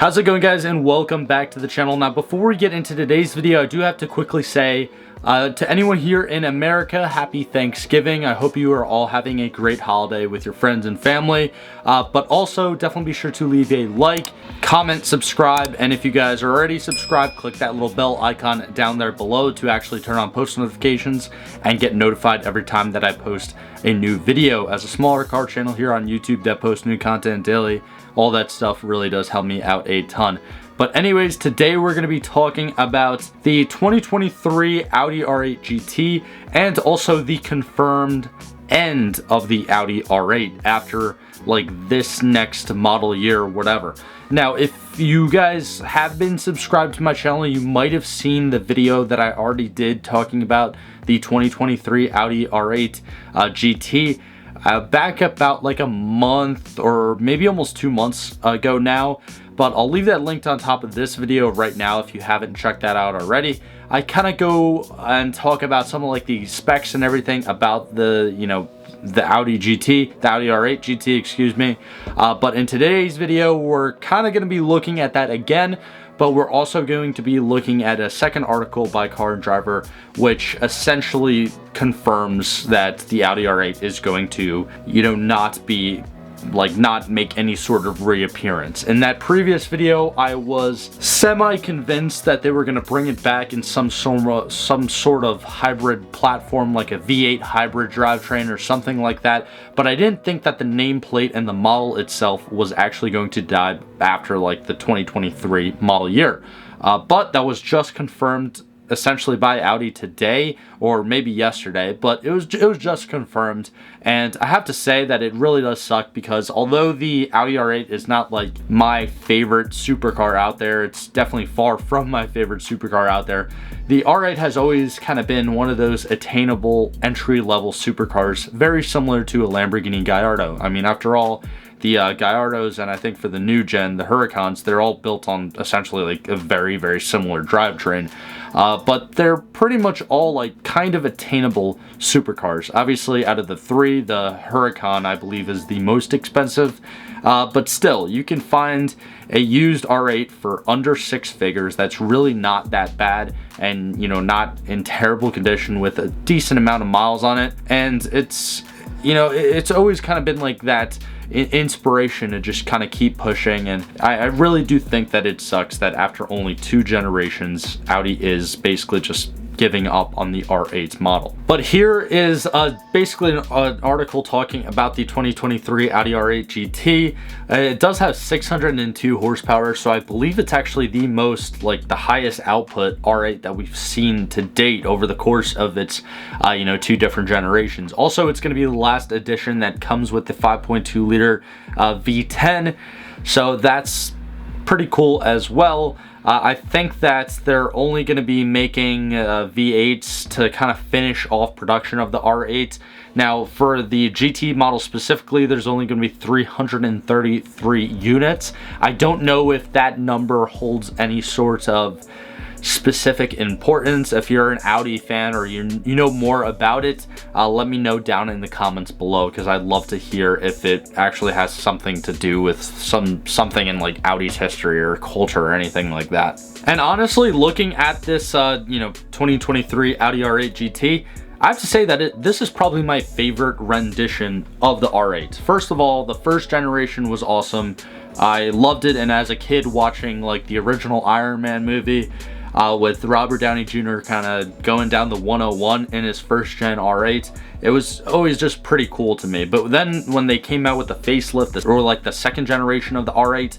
How's it going, guys, and welcome back to the channel. Now, before we get into today's video, I do have to quickly say to anyone here in America, happy Thanksgiving. I hope you are all having a great holiday with your friends and family, but also definitely be sure to leave a like, comment, subscribe, and if you guys are already subscribed, click that little bell icon down there below to actually turn on post notifications and get notified every time that I post a new video. As a smaller car channel here on YouTube that posts new content daily, all that stuff really does help me out a ton. But anyways, today we're going to be talking about the 2023 Audi R8 GT and also the confirmed end of the Audi R8 after like this next model year or whatever. Now, if you guys have been subscribed to my channel, you might have seen the video that I already did talking about the 2023 Audi R8 GT. Back about like a month or maybe almost 2 months ago now, but I'll leave that linked on top of this video right now if you haven't checked that out already. I kind of go and talk about some of like the specs and everything about the, the Audi GT, the Audi R8 GT, excuse me. But in today's video, we're kind of going to be looking at that again, but we're also going to be looking at a second article by Car and Driver, which essentially confirms that the Audi R8 is going to, not make any sort of reappearance. In that previous video, I was semi-convinced that they were going to bring it back in some sort of hybrid platform, like a V8 hybrid drivetrain or something like that, but I didn't think that the nameplate and the model itself was actually going to die after like the 2023 model year. But that was just confirmed essentially by Audi today, or maybe yesterday, but it was just confirmed. And I have to say that it really does suck, because although the Audi R8 is not like my favorite supercar out there, it's definitely far from my favorite supercar out there, the R8 has always kind of been one of those attainable entry-level supercars, very similar to a Lamborghini Gallardo. I mean, after all, the Gallardos, and I think for the new gen, the Huracans, they're all built on essentially like a very, very similar drivetrain. But they're pretty much all like kind of attainable supercars. Obviously, out of the three, the Huracan, I believe, is the most expensive. But still, you can find a used R8 for under 6 figures that's really not that bad, and, not in terrible condition with a decent amount of miles on it. And it's, it's always kind of been like that inspiration to just kind of keep pushing. And I really do think that it sucks that after only 2 generations, Audi is basically just giving up on the R8 model. But here is basically an article talking about the 2023 Audi R8 GT. It does have 602 horsepower, so I believe it's actually the most, like, the highest output R8 that we've seen to date over the course of its 2 different generations. Also, it's going to be the last edition that comes with the 5.2 liter V10, so that's pretty cool as well. I think that they're only going to be making V8s to kind of finish off production of the R8. Now, for the GT model specifically, there's only going to be 333 units. I don't know if that number holds any sort of specific importance. If you're an Audi fan or you know more about it, let me know down in the comments below, because I'd love to hear if it actually has something to do with something in like Audi's history or culture or anything like that. And honestly, looking at this 2023 Audi R8 GT, I have to say that this is probably my favorite rendition of the R8. First of all, the first generation was awesome. I loved it, and as a kid watching like the original Iron Man movie, with Robert Downey Jr. kind of going down the 101 in his first gen R8, it was always just pretty cool to me. But then when they came out with the facelift, or like the second generation of the R8,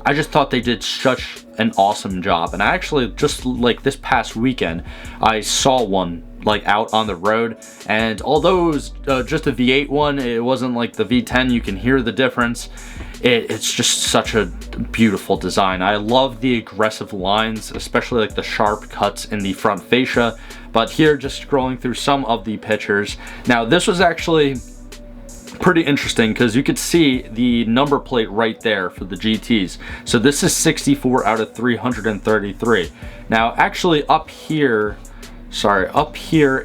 I just thought they did such an awesome job. And I actually, just like this past weekend, I saw one like out on the road, and although it was just a V8 one, it wasn't like the V10. You can hear the difference. It's just such a beautiful design. I love the aggressive lines, especially like the sharp cuts in the front fascia. But here, just scrolling through some of the pictures, now this was actually pretty interesting because you could see the number plate right there for the GTs. So this is 64 out of 333. Now actually up here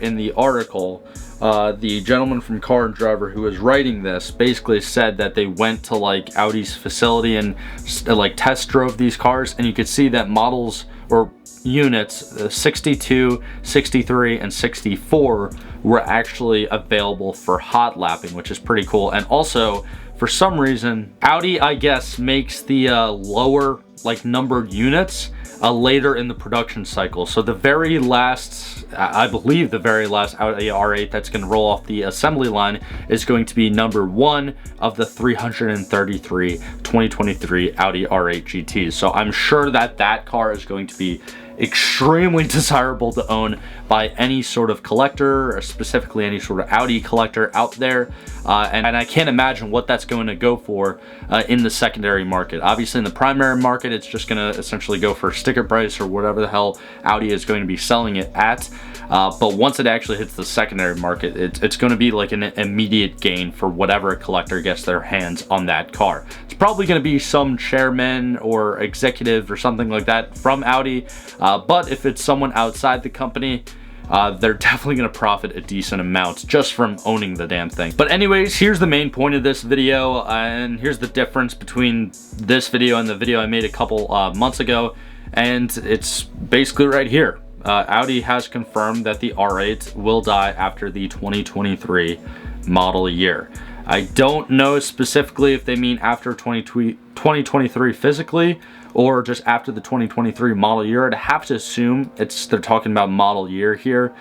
in the article, the gentleman from Car and Driver who was writing this basically said that they went to like Audi's facility and like test drove these cars, and you could see that models or units 62, 63, and 64 were actually available for hot lapping, which is pretty cool. And also, for some reason, Audi, I guess, makes the lower like numbered units later in the production cycle. So the very last, I believe the very last Audi R8 that's going to roll off the assembly line is going to be number 1 of the 333 2023 Audi R8 GTs. So I'm sure that that car is going to be extremely desirable to own by any sort of collector, or specifically any sort of Audi collector out there, and I can't imagine what that's going to go for in the secondary market. Obviously in the primary market it's just going to essentially go for sticker price or whatever the hell Audi is going to be selling it at, but once it actually hits the secondary market, it's going to be like an immediate gain for whatever collector gets their hands on that car. It's probably going to be some chairman or executive or something like that from Audi, but if it's someone outside the company, they're definitely going to profit a decent amount just from owning the damn thing. But anyways, here's the main point of this video, and here's the difference between this video and the video I made a couple months ago, and it's basically right here. Audi has confirmed that the R8 will die after the 2023 model year. I don't know specifically if they mean after 2023 physically or just after the 2023 model year. I'd have to assume they're talking about model year here,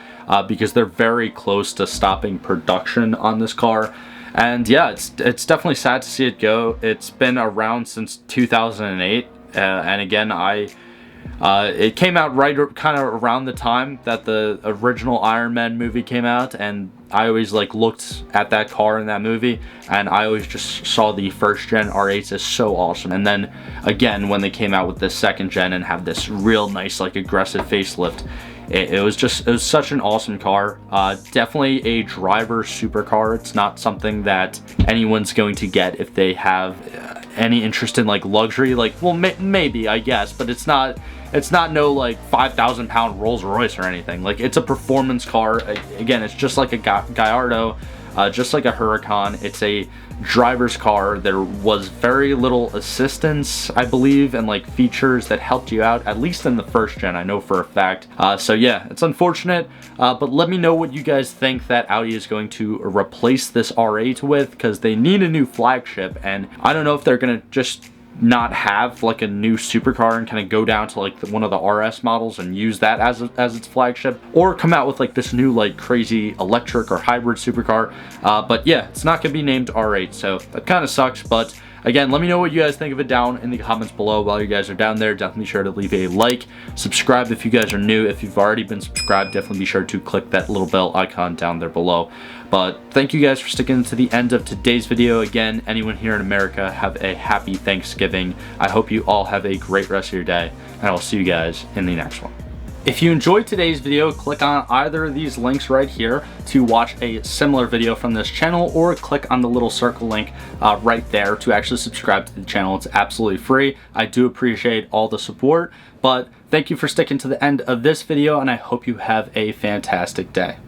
because they're very close to stopping production on this car. And yeah, it's definitely sad to see it go. It's been around since 2008, and again, it came out right kind of around the time that the original Iron Man movie came out, and I always like looked at that car in that movie, and I always just saw the first gen R8s as so awesome. And then again, when they came out with this second gen and have this real nice like aggressive facelift, it was such an awesome car. Definitely a driver supercar. It's not something that anyone's going to get if they have any interest in like luxury. Like, well, maybe I guess, but it's not no like 5,000 pound Rolls Royce or anything. Like, it's a performance car. Again, it's just like a Gallardo, just like a Huracan. It's a driver's car. There was very little assistance, I believe, and like features that helped you out, at least in the first gen, I know for a fact. So yeah, it's unfortunate, but let me know what you guys think that Audi is going to replace this R8 with, because they need a new flagship, and I don't know if they're gonna just not have like a new supercar and kind of go down to like one of the RS models and use that as its flagship, or come out with like this new like crazy electric or hybrid supercar. But yeah, it's not gonna be named R8, so that kind of sucks. But again, let me know what you guys think of it down in the comments below. While you guys are down there, definitely be sure to leave a like, subscribe if you guys are new. If you've already been subscribed, definitely be sure to click that little bell icon down there below. But thank you guys for sticking to the end of today's video. Again, anyone here in America, have a happy Thanksgiving. I hope you all have a great rest of your day, and I will see you guys in the next one. If you enjoyed today's video, click on either of these links right here to watch a similar video from this channel, or click on the little circle link right there to actually subscribe to the channel. It's absolutely free. I do appreciate all the support, but thank you for sticking to the end of this video, and I hope you have a fantastic day.